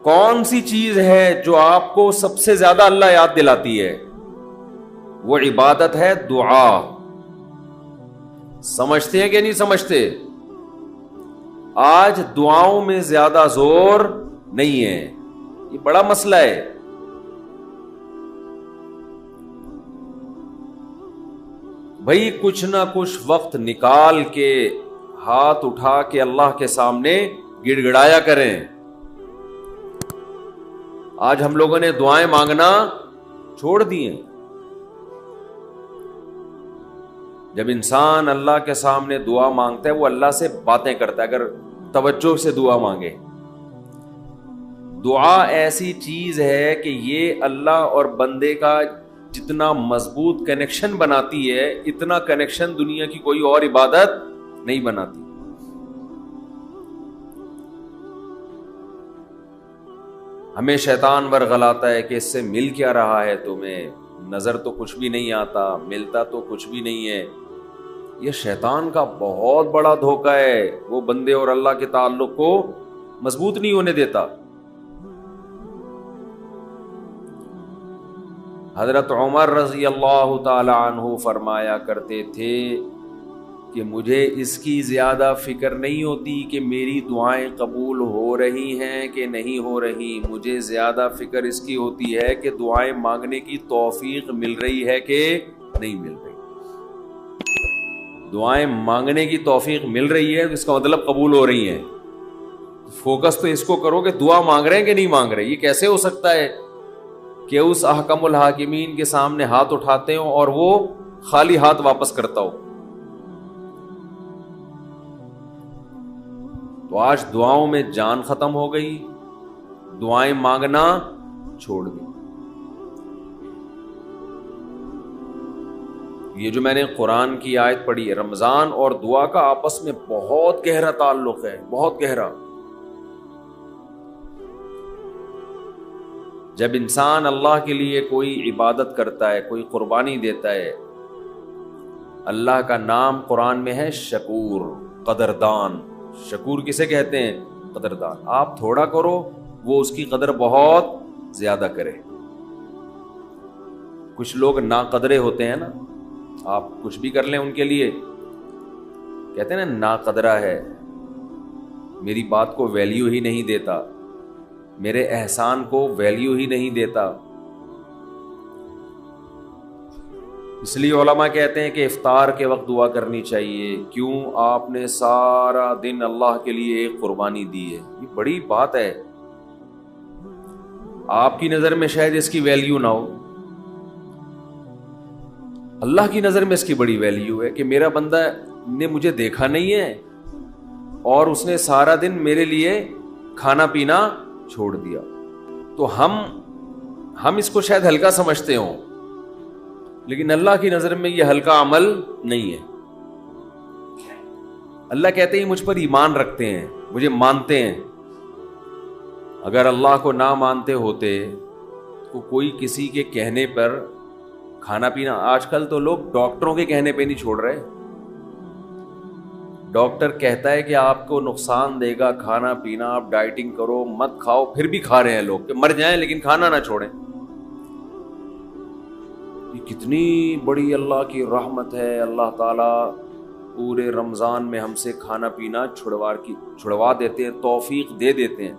کون سی چیز ہے جو آپ کو سب سے زیادہ اللہ یاد دلاتی ہے؟ وہ عبادت ہے دعا. سمجھتے ہیں کہ نہیں سمجھتے؟ آج دعاؤں میں زیادہ زور نہیں ہے. یہ بڑا مسئلہ ہے. بھائی کچھ نہ کچھ وقت نکال کے ہاتھ اٹھا کے اللہ کے سامنے گڑ گڑایا کریں. آج ہم لوگوں نے دعائیں مانگنا چھوڑ دی ہیں. جب انسان اللہ کے سامنے دعا مانگتا ہے وہ اللہ سے باتیں کرتا ہے. اگر توجہ سے دعا مانگے, دعا ایسی چیز ہے کہ یہ اللہ اور بندے کا جتنا مضبوط کنیکشن بناتی ہے, اتنا کنیکشن دنیا کی کوئی اور عبادت نہیں بناتی. ہمیں شیطان ورغلاتا ہے کہ اس سے مل کیا رہا ہے تمہیں, نظر تو کچھ بھی نہیں آتا, ملتا تو کچھ بھی نہیں ہے. یہ شیطان کا بہت بڑا دھوکہ ہے. وہ بندے اور اللہ کے تعلق کو مضبوط نہیں ہونے دیتا. حضرت عمر رضی اللہ تعالی عنہ فرمایا کرتے تھے کہ مجھے اس کی زیادہ فکر نہیں ہوتی کہ میری دعائیں قبول ہو رہی ہیں کہ نہیں ہو رہی, مجھے زیادہ فکر اس کی ہوتی ہے کہ دعائیں مانگنے کی توفیق مل رہی ہے کہ نہیں مل رہی. دعائیں مانگنے کی توفیق مل رہی ہے اس کا مطلب قبول ہو رہی ہیں. فوکس تو اس کو کرو کہ دعا مانگ رہے ہیں کہ نہیں مانگ رہے. یہ کیسے ہو سکتا ہے کہ اس احکم الحاکمین کے سامنے ہاتھ اٹھاتے ہوں اور وہ خالی ہاتھ واپس کرتا ہو؟ تو آج دعاؤں میں جان ختم ہو گئی, دعائیں مانگنا چھوڑ دی. یہ جو میں نے قرآن کی آیت پڑھی ہے, رمضان اور دعا کا آپس میں بہت گہرا تعلق ہے, بہت گہرا. جب انسان اللہ کے لیے کوئی عبادت کرتا ہے, کوئی قربانی دیتا ہے, اللہ کا نام قرآن میں ہے شکور, قدردان. شکور کسے کہتے ہیں؟ قدردان. آپ تھوڑا کرو وہ اس کی قدر بہت زیادہ کرے. کچھ لوگ ناقدرے ہوتے ہیں نا, آپ کچھ بھی کر لیں ان کے لیے کہتے ہیں نا ناقدرہ ہے, میری بات کو ویلیو ہی نہیں دیتا, میرے احسان کو ویلیو ہی نہیں دیتا. اس لیے علماء کہتے ہیں کہ افطار کے وقت دعا کرنی چاہیے. کیوں؟ آپ نے سارا دن اللہ کے لیے ایک قربانی دی ہے. یہ بڑی بات ہے. آپ کی نظر میں شاید اس کی ویلیو نہ ہو, اللہ کی نظر میں اس کی بڑی ویلیو ہے کہ میرا بندہ نے مجھے دیکھا نہیں ہے اور اس نے سارا دن میرے لیے کھانا پینا چھوڑ دیا. تو ہم اس کو شاید ہلکا سمجھتے ہوں, لیکن اللہ کی نظر میں یہ ہلکا عمل نہیں ہے. اللہ کہتے ہیں مجھ پر ایمان رکھتے ہیں, مجھے مانتے ہیں. اگر اللہ کو نہ مانتے ہوتے تو کوئی کسی کے کہنے پر کھانا پینا, آج کل تو لوگ ڈاکٹروں کے کہنے پہ نہیں چھوڑ رہے. ڈاکٹر کہتا ہے کہ آپ کو نقصان دے گا کھانا پینا, آپ ڈائٹنگ کرو, مت کھاؤ, پھر بھی کھا رہے ہیں لوگ کہ مر جائیں لیکن کھانا نہ چھوڑیں. یہ کتنی بڑی اللہ کی رحمت ہے. اللہ تعالیٰ پورے رمضان میں ہم سے کھانا پینا چھڑوا دیتے ہیں, توفیق دے دیتے ہیں.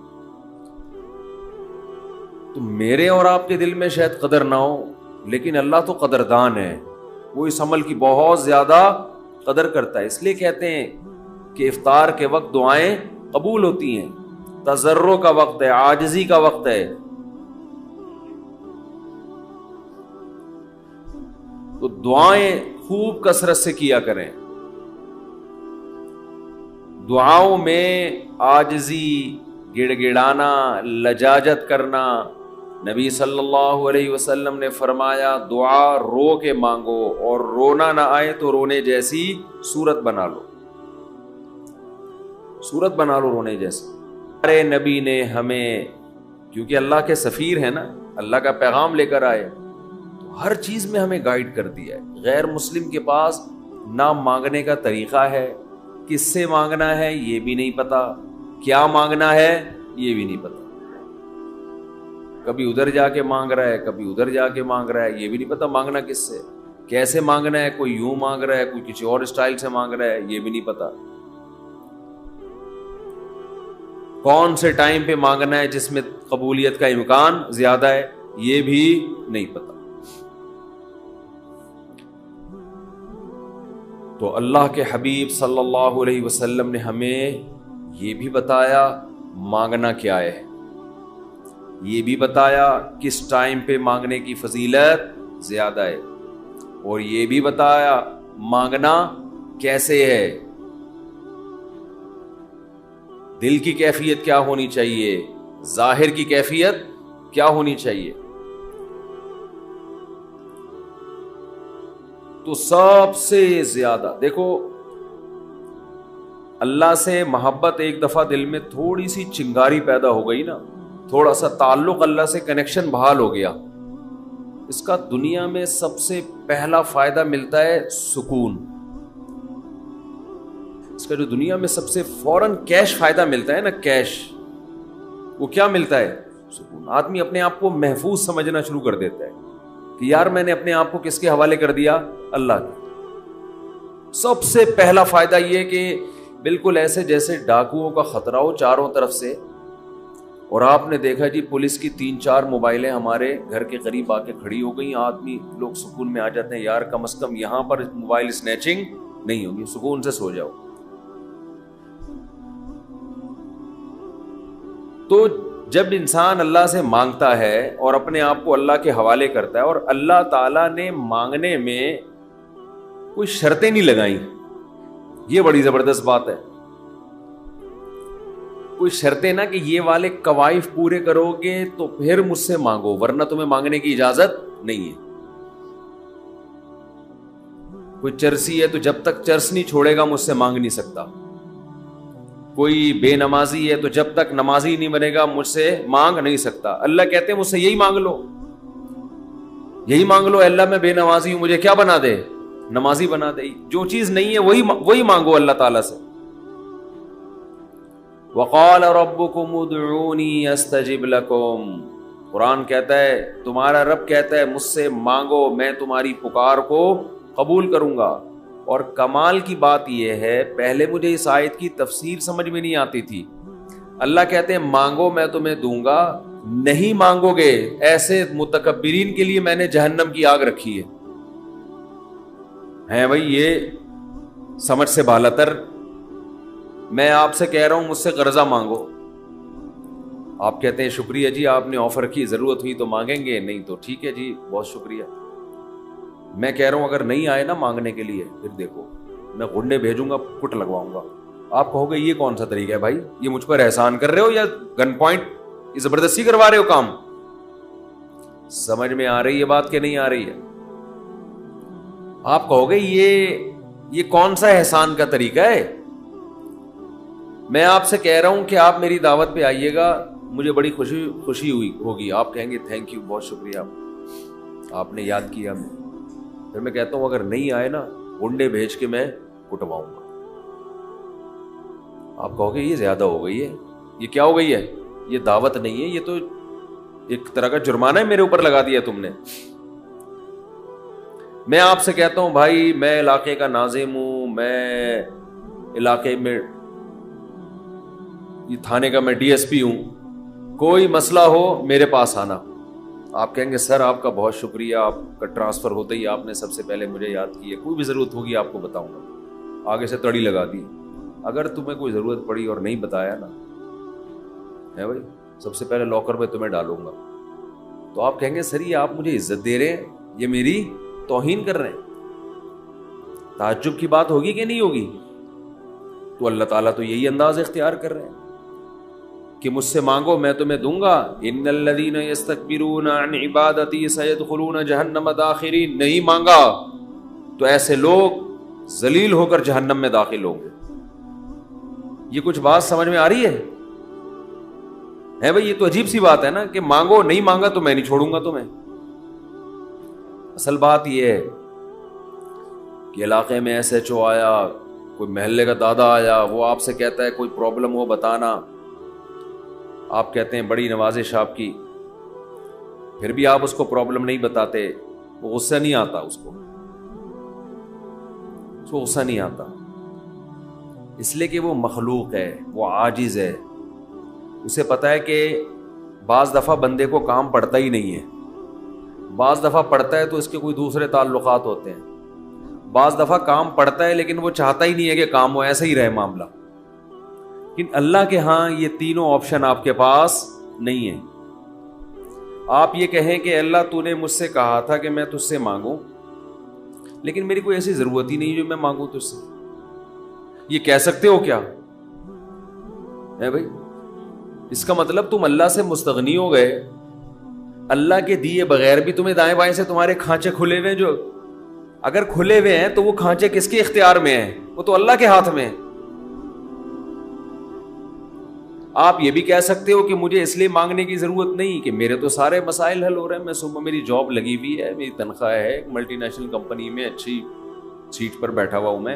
تو میرے اور آپ کے دل میں شاید قدر نہ ہو, لیکن اللہ تو قدردان ہے, وہ اس عمل کی بہت زیادہ قدر کرتا ہے. اس لیے کہتے ہیں کہ افطار کے وقت دعائیں قبول ہوتی ہیں. تضرع کا وقت ہے, عاجزی کا وقت ہے. تو دعائیں خوب کثرت سے کیا کریں. دعاؤں میں عاجزی, گڑ گڑانا, لجاجت کرنا. نبی صلی اللہ علیہ وسلم نے فرمایا دعا رو کے مانگو, اور رونا نہ آئے تو رونے جیسی صورت بنا لو, صورت بنا لو رونے جیسی. ہمارے نبی نے ہمیں, کیونکہ اللہ کے سفیر ہیں نا, اللہ کا پیغام لے کر آئے, تو ہر چیز میں ہمیں گائیڈ کر دیا ہے. غیر مسلم کے پاس نہ مانگنے کا طریقہ ہے, کس سے مانگنا ہے یہ بھی نہیں پتا, کیا مانگنا ہے یہ بھی نہیں پتا. کبھی ادھر جا کے مانگ رہا ہے، کبھی ادھر جا کے مانگ رہا ہے، یہ بھی نہیں پتا مانگنا کس سے، کیسے مانگنا ہے، کوئی یوں مانگ رہا ہے، کوئی کسی اور اسٹائل سے مانگ رہا ہے، یہ بھی نہیں پتا، کون سے ٹائم پہ مانگنا ہے جس میں قبولیت کا امکان زیادہ ہے، یہ بھی نہیں پتا۔ تو اللہ کے حبیب صلی اللہ علیہ وسلم نے ہمیں یہ بھی بتایا مانگنا کیا ہے، یہ بھی بتایا کس ٹائم پہ مانگنے کی فضیلت زیادہ ہے، اور یہ بھی بتایا مانگنا کیسے ہے، دل کی کیفیت کیا ہونی چاہیے، ظاہر کی کیفیت کیا ہونی چاہیے۔ تو سب سے زیادہ دیکھو، اللہ سے محبت ایک دفعہ دل میں تھوڑی سی چنگاری پیدا ہو گئی نا، تھوڑا سا تعلق اللہ سے کنیکشن بحال ہو گیا، اس کا دنیا میں سب سے پہلا فائدہ ملتا ہے سکون۔ اس کا جو دنیا میں سب سے فوراً کیش فائدہ ملتا ہے نا، کیش، وہ کیا ملتا ہے؟ سکون۔ آدمی اپنے آپ کو محفوظ سمجھنا شروع کر دیتا ہے کہ یار میں نے اپنے آپ کو کس کے حوالے کر دیا؟ اللہ کے۔ سب سے پہلا فائدہ یہ کہ بالکل ایسے جیسے ڈاکوؤں کا خطرہ ہو چاروں طرف سے، اور آپ نے دیکھا جی پولیس کی 3-4 موبائلیں ہمارے گھر کے قریب آ کے کھڑی ہو گئی، آدمی لوگ سکون میں آ جاتے ہیں، یار کم از کم یہاں پر موبائل سنیچنگ نہیں ہوگی، سکون سے سو جاؤ۔ تو جب انسان اللہ سے مانگتا ہے اور اپنے آپ کو اللہ کے حوالے کرتا ہے، اور اللہ تعالیٰ نے مانگنے میں کوئی شرطیں نہیں لگائیں، یہ بڑی زبردست بات ہے، کوئی شرطیں نہ کہ یہ والے قوائف پورے کرو گے تو پھر مجھ سے مانگو، ورنہ تمہیں مانگنے کی اجازت نہیں ہے۔ کوئی چرسی ہے تو جب تک چرس نہیں چھوڑے گا مجھ سے مانگ نہیں سکتا، کوئی بے نمازی ہے تو جب تک نمازی نہیں بنے گا مجھ سے مانگ نہیں سکتا۔ اللہ کہتے ہیں مجھ سے یہی مانگ لو، یہی مانگ لو، اللہ میں بے نمازی ہوں، مجھے کیا بنا دے؟ نمازی بنا دے۔ جو چیز نہیں ہے وہی مانگو اللہ تعالیٰ سے۔ وقال ربکم ادعونی استجب لکم، قرآن کہتا ہے، تمہارا رب کہتا ہے مجھ سے مانگو، میں تمہاری پکار کو قبول کروں گا۔ اور کمال کی بات یہ ہے، پہلے مجھے اس آیت کی تفسیر سمجھ میں نہیں آتی تھی۔ اللہ کہتے ہیں مانگو میں تمہیں دوں گا، نہیں مانگو گے ایسے متکبرین کے لیے میں نے جہنم کی آگ رکھی ہے بھائی، یہ سمجھ سے بالاتر۔ میں آپ سے کہہ رہا ہوں مجھ سے قرضہ مانگو، آپ کہتے ہیں شکریہ جی آپ نے آفر کی، ضرورت ہوئی تو مانگیں گے، نہیں تو ٹھیک ہے جی بہت شکریہ۔ میں کہہ رہا ہوں اگر نہیں آئے نا مانگنے کے لیے، پھر دیکھو میں غنڈے بھیجوں گا، کٹ لگواؤں گا۔ آپ کہو گے یہ کون سا طریقہ ہے بھائی، یہ مجھ پر احسان کر رہے ہو یا گن پوائنٹ یہ زبردستی کروا رہے ہو کام؟ سمجھ میں آ رہی ہے بات کہ نہیں آ رہی ہے؟ آپ کہو گے یہ کون سا احسان کا طریقہ ہے؟ میں آپ سے کہہ رہا ہوں کہ آپ میری دعوت پہ آئیے گا، مجھے بڑی خوشی ہوگی، آپ کہیں گے تھینک یو، بہت شکریہ آپ نے یاد کیا۔ پھر میں کہتا ہوں اگر نہیں آئے نا گنڈے بھیج کے میں کٹواؤں گا۔ آپ کہو گے یہ زیادہ ہو گئی ہے، یہ کیا ہو گئی ہے؟ یہ دعوت نہیں ہے، یہ تو ایک طرح کا جرمانہ ہے میرے اوپر لگا دیا تم نے۔ میں آپ سے کہتا ہوں بھائی میں علاقے کا ناظم ہوں، میں علاقے میں یہ تھانے کا میں ڈی ایس پی ہوں، کوئی مسئلہ ہو میرے پاس آنا۔ آپ کہیں گے سر آپ کا بہت شکریہ، آپ کا ٹرانسفر ہوتے ہی آپ نے سب سے پہلے مجھے یاد کیا، کوئی بھی ضرورت ہوگی آپ کو بتاؤں گا، آگے سے تڑی لگا دی۔ اگر تمہیں کوئی ضرورت پڑی اور نہیں بتایا نا ہے بھائی، سب سے پہلے لاکر میں تمہیں ڈالوں گا۔ تو آپ کہیں گے سر یہ آپ مجھے عزت دے رہے ہیں، یہ میری توہین کر رہے ہیں؟ تعجب کی بات ہوگی کہ نہیں ہوگی؟ تو اللہ تعالیٰ تو یہی انداز اختیار کر رہے ہیں کہ مجھ سے مانگو میں تمہیں دوں گا۔ ان الذین یستکبرون عن عبادتی سیدخلون جہنم داخرین، نہیں مانگا تو ایسے لوگ ذلیل ہو کر جہنم میں داخل ہوں گے۔ یہ کچھ بات سمجھ میں آ رہی ہے بھائی؟ یہ تو عجیب سی بات ہے نا کہ مانگو، نہیں مانگا تو میں نہیں چھوڑوں گا تمہیں۔ اصل بات یہ ہے کہ علاقے میں ایس ایچ او آیا، کوئی محلے کا دادا آیا، وہ آپ سے کہتا ہے کوئی پرابلم ہو بتانا، آپ کہتے ہیں بڑی نوازش آپ کی، پھر بھی آپ اس کو پرابلم نہیں بتاتے، وہ غصہ نہیں آتا، اس کو غصہ نہیں آتا، اس لیے کہ وہ مخلوق ہے، وہ عاجز ہے، اسے پتا ہے کہ بعض دفعہ بندے کو کام پڑتا ہی نہیں ہے، بعض دفعہ پڑتا ہے تو اس کے کوئی دوسرے تعلقات ہوتے ہیں، بعض دفعہ کام پڑتا ہے لیکن وہ چاہتا ہی نہیں ہے کہ کام ہو، ایسا ہی رہے معاملہ۔ لیکن اللہ کے ہاں یہ تینوں آپشن آپ کے پاس نہیں ہے۔ آپ یہ کہیں کہ اللہ تو نے مجھ سے کہا تھا کہ میں تجھ سے مانگوں، لیکن میری کوئی ایسی ضرورت ہی نہیں جو میں مانگوں تجھ سے، یہ کہہ سکتے ہو کیا ہے بھائی؟ اس کا مطلب تم اللہ سے مستغنی ہو گئے، اللہ کے دیے بغیر بھی تمہیں دائیں بائیں سے تمہارے کھانچے کھلے ہوئے ہیں، جو اگر کھلے ہوئے ہیں تو وہ کھانچے کس کے اختیار میں ہیں؟ وہ تو اللہ کے ہاتھ میں ہیں۔ آپ یہ بھی کہہ سکتے ہو کہ مجھے اس لیے مانگنے کی ضرورت نہیں کہ میرے تو سارے مسائل حل ہو رہے ہیں، میں صبح میری جاب لگی ہوئی ہے، میری تنخواہ ہے، ایک ملٹی نیشنل کمپنی میں اچھی سیٹ پر بیٹھا ہوا ہوں میں،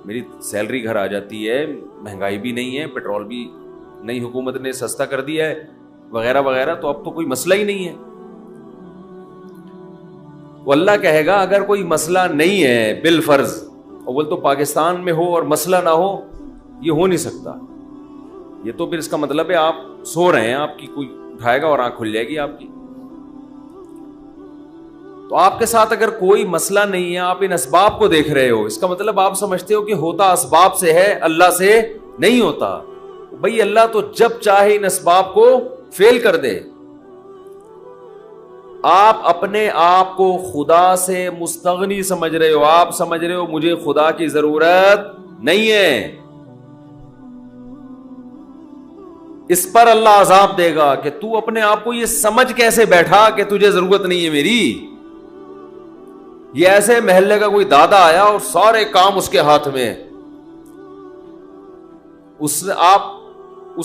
میری سیلری گھر آ جاتی ہے، مہنگائی بھی نہیں ہے، پیٹرول بھی نئی حکومت نے سستا کر دیا ہے وغیرہ وغیرہ، تو اب تو کوئی مسئلہ ہی نہیں ہے۔ وہ اللہ کہے گا اگر کوئی مسئلہ نہیں ہے بالفرض، اول تو پاکستان میں ہو اور مسئلہ نہ ہو، یہ ہو نہیں سکتا، یہ تو پھر اس کا مطلب ہے آپ سو رہے ہیں، آپ کی کوئی اٹھائے گا اور آنکھ کھل جائے گی آپ کی۔ تو آپ کے ساتھ اگر کوئی مسئلہ نہیں ہے، آپ ان اسباب کو دیکھ رہے ہو، اس کا مطلب آپ سمجھتے ہو کہ ہوتا اسباب سے ہے، اللہ سے نہیں ہوتا۔ بھئی اللہ تو جب چاہے ان اسباب کو فیل کر دے۔ آپ اپنے آپ کو خدا سے مستغنی سمجھ رہے ہو، آپ سمجھ رہے ہو مجھے خدا کی ضرورت نہیں ہے، اس پر اللہ عذاب دے گا کہ تو اپنے آپ کو یہ سمجھ کیسے بیٹھا کہ تجھے ضرورت نہیں ہے میری۔ یہ ایسے محلے کا کوئی دادا آیا اور سارے کام اس کے ہاتھ میں، اس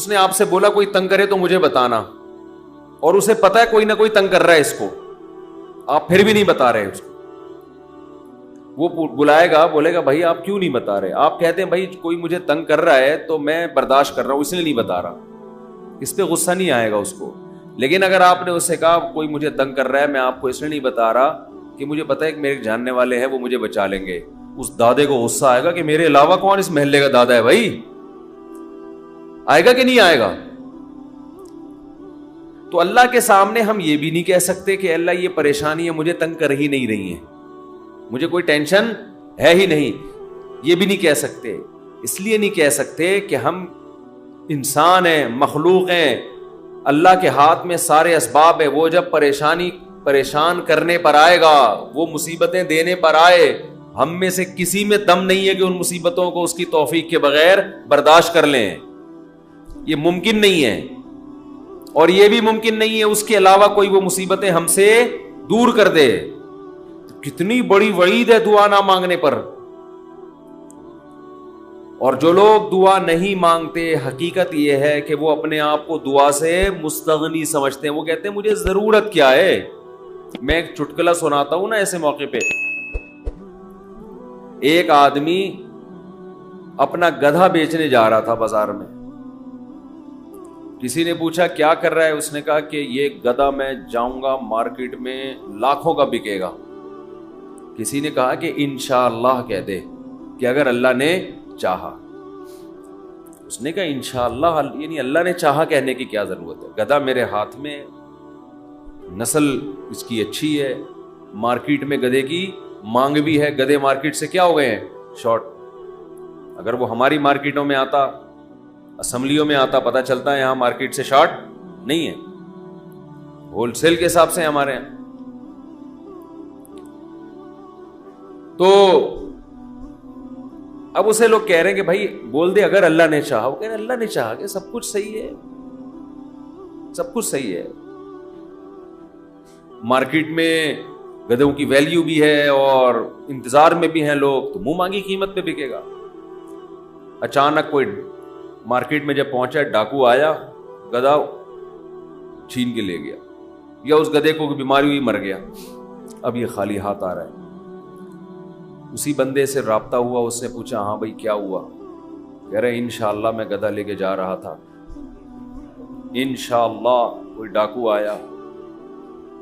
نے آپ سے بولا کوئی تنگ کرے تو مجھے بتانا، اور اسے پتا ہے کوئی نہ کوئی تنگ کر رہا ہے اس کو، آپ پھر بھی نہیں بتا رہے اس کو۔ وہ بلائے گا، بولے گا بھائی آپ کیوں نہیں بتا رہے؟ آپ کہتے ہیں بھائی کوئی مجھے تنگ کر رہا ہے تو میں برداشت کر رہا ہوں، اس لیے نہیں بتا رہا، اس پہ غصہ نہیں آئے گا اس کو۔ لیکن اگر آپ نے اس سے کہا کوئی مجھے تنگ کر رہا ہے، میں آپ کو اس لیے نہیں بتا رہا کہ مجھے پتا ہے کہ میرے جاننے والے ہیں، وہ مجھے بچا لیں گے، اس دادے کو غصہ آئے گا کہ میرے علاوہ کون اس محلے کا دادا ہے بھائی؟ آئے گا کہ نہیں آئے گا؟ تو اللہ کے سامنے ہم یہ بھی نہیں کہہ سکتے کہ اللہ یہ پریشانی ہے مجھے تنگ کر ہی نہیں رہی ہے، مجھے کوئی ٹینشن ہے ہی نہیں، یہ بھی نہیں کہہ سکتے۔ اس لیے نہیں کہہ سکتے کہ ہم انسان ہیں، مخلوق ہیں، اللہ کے ہاتھ میں سارے اسباب ہیں، وہ جب پریشان کرنے پر آئے گا، وہ مصیبتیں دینے پر آئے، ہم میں سے کسی میں دم نہیں ہے کہ ان مصیبتوں کو اس کی توفیق کے بغیر برداشت کر لیں، یہ ممکن نہیں ہے۔ اور یہ بھی ممکن نہیں ہے اس کے علاوہ کوئی وہ مصیبتیں ہم سے دور کر دے۔ کتنی بڑی وعید ہے دعا نہ مانگنے پر۔ اور جو لوگ دعا نہیں مانگتے، حقیقت یہ ہے کہ وہ اپنے آپ کو دعا سے مستغنی سمجھتے ہیں، وہ کہتے ہیں مجھے ضرورت کیا ہے۔ میں ایک چٹکلا سناتا ہوں نا ایسے موقع پہ۔ ایک آدمی اپنا گدھا بیچنے جا رہا تھا بازار میں، کسی نے پوچھا کیا کر رہا ہے؟ اس نے کہا کہ یہ گدھا میں جاؤں گا مارکیٹ میں لاکھوں کا بکے گا۔ کسی نے کہا کہ انشاءاللہ کہہ دے کہ اگر اللہ نے چاہا۔ اس نے کہا انشاءاللہ، یعنی اللہ نے چاہا کہنے کی کیا ضرورت ہے؟ گدھا میرے ہاتھ میں، نسل اس کی اچھی ہے، مارکیٹ میں گدھے کی مانگ بھی ہے، گدھے مارکیٹ سے کیا ہو گئے ہیں؟ شارٹ۔ اگر وہ ہماری مارکیٹوں میں آتا، اسمبلیوں میں آتا، پتہ چلتا ہے یہاں مارکیٹ سے شارٹ نہیں ہے، ہول سیل کے حساب سے ہمارے ہیں۔ تو اب اسے لوگ کہہ رہے ہیں کہ بھائی بول دے اگر اللہ نے چاہا۔ وہ کہہ رہے ہیں اللہ نے چاہا کہ سب کچھ صحیح ہے، سب کچھ صحیح ہے، مارکیٹ میں گدھوں کی ویلیو بھی ہے اور انتظار میں بھی ہیں لوگ، تو منہ مانگی قیمت پہ بکے گا۔ اچانک کوئی مارکیٹ میں جب پہنچا، ڈاکو آیا، گدھا چھین کے لے گیا، یا اس گدھے کو بیماری ہوئی مر گیا، اب یہ خالی ہاتھ آ رہا ہے۔ اسی بندے سے رابطہ ہوا، اس نے پوچھا ہاں بھائی کیا ہوا؟ کہہ رہے انشاءاللہ میں گدھا لے کے جا رہا تھا، انشاءاللہ کوئی ڈاکو آیا،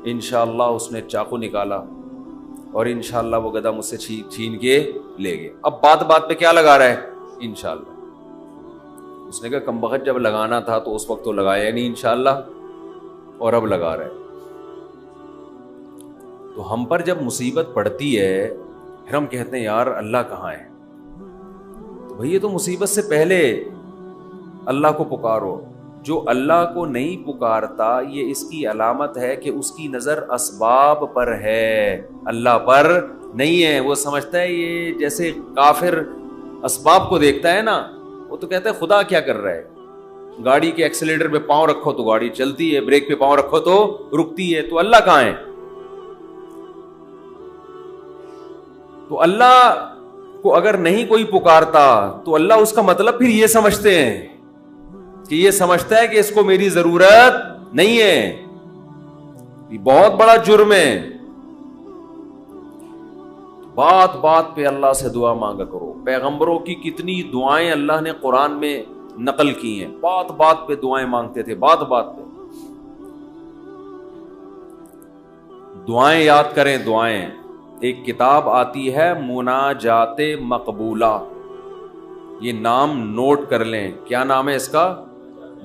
انشاءاللہ اس نے چاقو نکالا اور انشاءاللہ وہ گدھا مجھ سے چھین کے لے گیا. اب بات بات پہ کیا لگا رہا ہے؟ انشاءاللہ. اس نے کہا کم بخت جب لگانا تھا تو اس وقت تو لگایا نہیں انشاءاللہ، اور اب لگا رہا ہے. تو ہم پر جب مصیبت پڑتی ہے پھر ہم کہتے ہیں یار اللہ کہاں ہے؟ تو بھئی یہ تو مصیبت سے پہلے اللہ کو پکارو. جو اللہ کو نہیں پکارتا یہ اس کی علامت ہے کہ اس کی نظر اسباب پر ہے، اللہ پر نہیں ہے. وہ سمجھتا ہے یہ جیسے کافر اسباب کو دیکھتا ہے نا، وہ تو کہتا ہے خدا کیا کر رہا ہے؟ گاڑی کے ایکسیلیٹر پہ پاؤں رکھو تو گاڑی چلتی ہے، بریک پہ پاؤں رکھو تو رکتی ہے، تو اللہ کہاں ہے؟ تو اللہ کو اگر نہیں کوئی پکارتا تو اللہ اس کا مطلب پھر یہ سمجھتے ہیں کہ یہ سمجھتا ہے کہ اس کو میری ضرورت نہیں ہے. یہ بہت بڑا جرم ہے. بات بات پہ اللہ سے دعا مانگا کرو. پیغمبروں کی کتنی دعائیں اللہ نے قرآن میں نقل کی ہیں، بات بات پہ دعائیں مانگتے تھے، بات بات پہ. دعائیں یاد کریں. دعائیں ایک کتاب آتی ہے مناجات مقبولہ، یہ نام نوٹ کر لیں. کیا نام ہے اس کا؟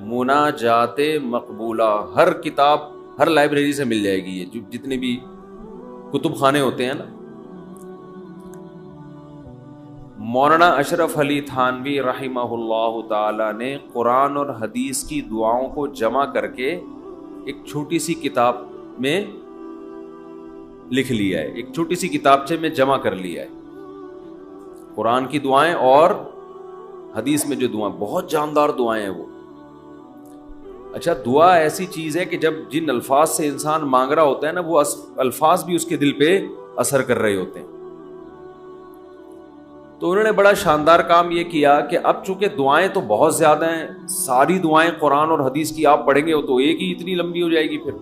مناجات مقبولہ. ہر کتاب ہر لائبریری سے مل جائے گی، یہ جتنے بھی کتب خانے ہوتے ہیں نا. مولانا اشرف علی تھانوی رحمہ اللہ تعالی نے قرآن اور حدیث کی دعاؤں کو جمع کر کے ایک چھوٹی سی کتاب میں لکھ لیا ہے، ایک چھوٹی سی کتابچے میں جمع کر لیا ہے. قرآن کی دعائیں اور حدیث میں جو دعائیں، بہت جاندار دعائیں ہیں وہ. اچھا، دعا ایسی چیز ہے کہ جب جن الفاظ سے انسان مانگ رہا ہوتا ہے نا، وہ الفاظ بھی اس کے دل پہ اثر کر رہے ہوتے ہیں. تو انہوں نے بڑا شاندار کام یہ کیا کہ اب چونکہ دعائیں تو بہت زیادہ ہیں، ساری دعائیں قرآن اور حدیث کی آپ پڑھیں گے تو ایک ہی اتنی لمبی ہو جائے گی پھر.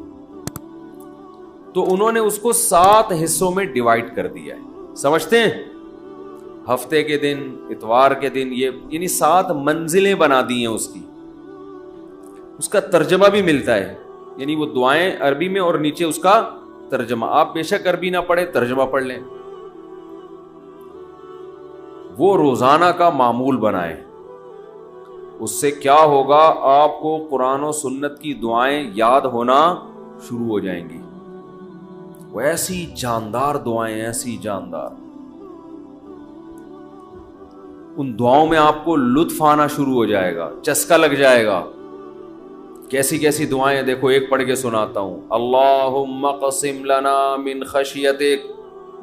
تو انہوں نے اس کو 7 حصوں میں ڈیوائیڈ کر دیا ہے. سمجھتے ہیں؟ ہفتے کے دن، اتوار کے دن، یہ یعنی 7 منزلیں بنا دی ہیں اس کی. اس کا ترجمہ بھی ملتا ہے، یعنی وہ دعائیں عربی میں اور نیچے اس کا ترجمہ. آپ بے شک عربی نہ پڑھیں، ترجمہ پڑھ لیں. وہ روزانہ کا معمول بنائیں. اس سے کیا ہوگا؟ آپ کو قرآن و سنت کی دعائیں یاد ہونا شروع ہو جائیں گی. وہ ایسی جاندار دعائیں، ایسی جاندار. ان دعاؤں میں آپ کو لطف آنا شروع ہو جائے گا، چسکا لگ جائے گا. کیسی کیسی دعائیں دیکھو، ایک پڑھ کے سناتا ہوں. اللہم اقسم لنا من خشیتک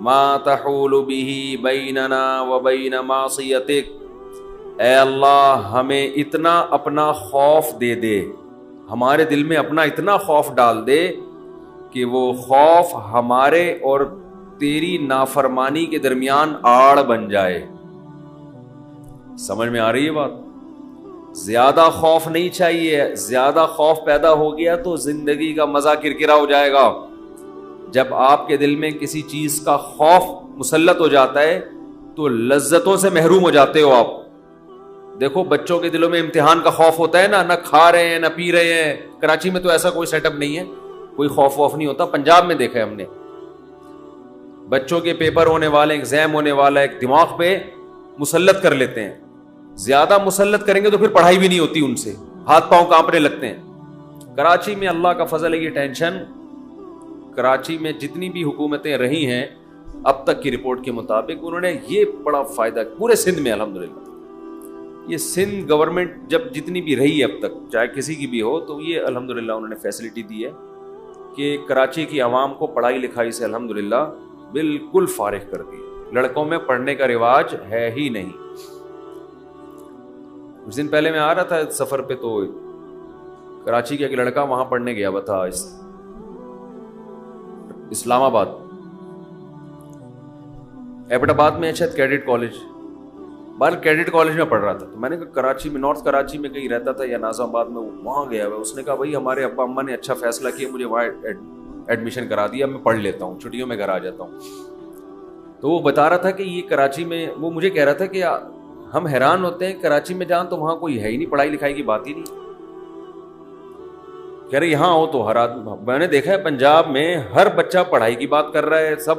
ما تحول به بیننا وبین معصیتک. اے اللہ ہمیں اتنا اپنا خوف دے دے، ہمارے دل میں اپنا اتنا خوف ڈال دے کہ وہ خوف ہمارے اور تیری نافرمانی کے درمیان آڑ بن جائے. سمجھ میں آ رہی ہے بات؟ زیادہ خوف نہیں چاہیے. زیادہ خوف پیدا ہو گیا تو زندگی کا مزہ کرکرا ہو جائے گا. جب آپ کے دل میں کسی چیز کا خوف مسلط ہو جاتا ہے تو لذتوں سے محروم ہو جاتے ہو آپ. دیکھو بچوں کے دلوں میں امتحان کا خوف ہوتا ہے نا، نہ کھا رہے ہیں نہ پی رہے ہیں. کراچی میں تو ایسا کوئی سیٹ اپ نہیں ہے، کوئی خوف ووف نہیں ہوتا. پنجاب میں دیکھا ہے ہم نے، بچوں کے پیپر ہونے والے، ایگزام ہونے والا، ایک دماغ پہ مسلط کر لیتے ہیں. زیادہ مسلط کریں گے تو پھر پڑھائی بھی نہیں ہوتی، ان سے ہاتھ پاؤں کانپنے لگتے ہیں. کراچی میں اللہ کا فضل ہے، یہ ٹینشن. کراچی میں جتنی بھی حکومتیں رہی ہیں اب تک کی رپورٹ کے مطابق، انہوں نے یہ بڑا فائدہ پورے سندھ میں الحمدللہ. یہ سندھ گورنمنٹ جب جتنی بھی رہی ہے اب تک، چاہے کسی کی بھی ہو، تو یہ الحمدللہ انہوں نے فیسلٹی دی ہے کہ کراچی کی عوام کو پڑھائی لکھائی سے الحمدللہ بالکل فارغ کر دی. لڑکوں میں پڑھنے کا رواج ہے ہی نہیں. کچھ دن پہلے میں آ رہا تھا سفر پہ، تو کراچی کا ایک لڑکا وہاں پڑھنے گیا ہوا تھا، اسلام آباد، ایبٹ آباد میں شاید کیڈٹ کالج، بال کیڈٹ کالج میں پڑھ رہا تھا. تو میں نے کہا کراچی میں، نارتھ کراچی میں کہیں رہتا تھا یا ناظم آباد میں، وہاں گیا ہوا. اس نے کہا بھائی ہمارے ابا اماں نے اچھا فیصلہ کیا، مجھے وہاں ایڈمیشن کرا دیا، میں پڑھ لیتا ہوں، چھٹیوں میں گھر آ جاتا ہوں. تو وہ بتا رہا تھا کہ یہ کراچی میں، وہ مجھے کہہ رہا تھا کہ ہم حیران ہوتے ہیں کراچی میں جان تو وہاں کوئی ہے ہی نہیں، پڑھائی لکھائی کی بات ہی نہیں. کہہ رہے یہاں ہو تو ہر آدمی، میں نے دیکھا ہے پنجاب میں ہر بچہ پڑھائی کی بات کر رہا ہے، سب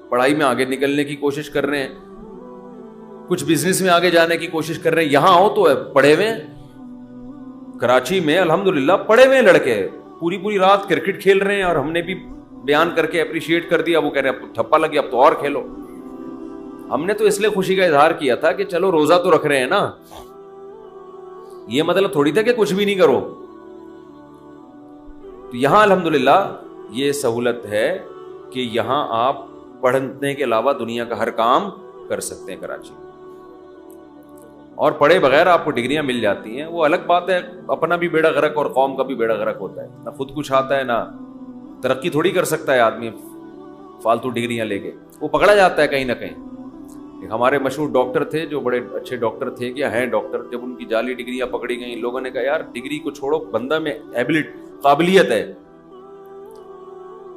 پڑھائی میں آگے نکلنے کی کوشش کر رہے ہیں، کچھ بزنس میں آگے جانے کی کوشش کر رہے ہیں، یہاں ہو تو پڑھے ہوئے ہیں۔ کراچی میں الحمدللہ پڑھے ہوئے لڑکے پوری پوری رات کرکٹ کھیل رہے ہیں، اور ہم نے بھی بیان کر کے اپریشیٹ کر دیا، وہ کہہ رہے ہیں اب تھپا لگی اب تو اور کھیلو۔ ہم نے تو اس لیے خوشی کا اظہار کیا تھا کہ چلو روزہ تو رکھ رہے ہیں نا، یہ مطلب تھوڑی تھا کہ کچھ بھی نہیں کرو۔ تو یہاں الحمدللہ یہ سہولت ہے کہ یہاں آپ پڑھنے کے علاوہ دنیا کا ہر کام کر سکتے ہیں کراچی میں، اور پڑھے بغیر آپ کو ڈگریاں مل جاتی ہیں۔ وہ الگ بات ہے، اپنا بھی بیڑا غرق اور قوم کا بھی بیڑا غرق ہوتا ہے، نہ خود کچھ آتا ہے، نہ ترقی تھوڑی کر سکتا ہے آدمی فالتو ڈگریاں لے کے، وہ پکڑا جاتا ہے کہیں نہ کہیں۔ ایک ہمارے مشہور ڈاکٹر تھے جو بڑے اچھے ڈاکٹر تھے، کیا ہیں ڈاکٹر، جب ان کی جعلی ڈگریاں پکڑی گئیں، لوگوں نے کہا یار ڈگری کو چھوڑو، بندہ میں قابلیت ہے،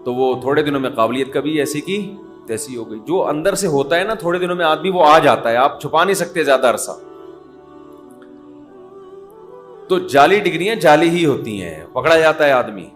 تو وہ تھوڑے دنوں میں قابلیت کبھی ایسی کی تیسی ہو گئی۔ جو اندر سے ہوتا ہے نا تھوڑے دنوں میں آدمی وہ آ جاتا ہے، آپ چھپا نہیں سکتے زیادہ عرصہ۔ تو جعلی ڈگریاں جعلی ہی ہوتی ہیں، پکڑا جاتا ہے آدمی۔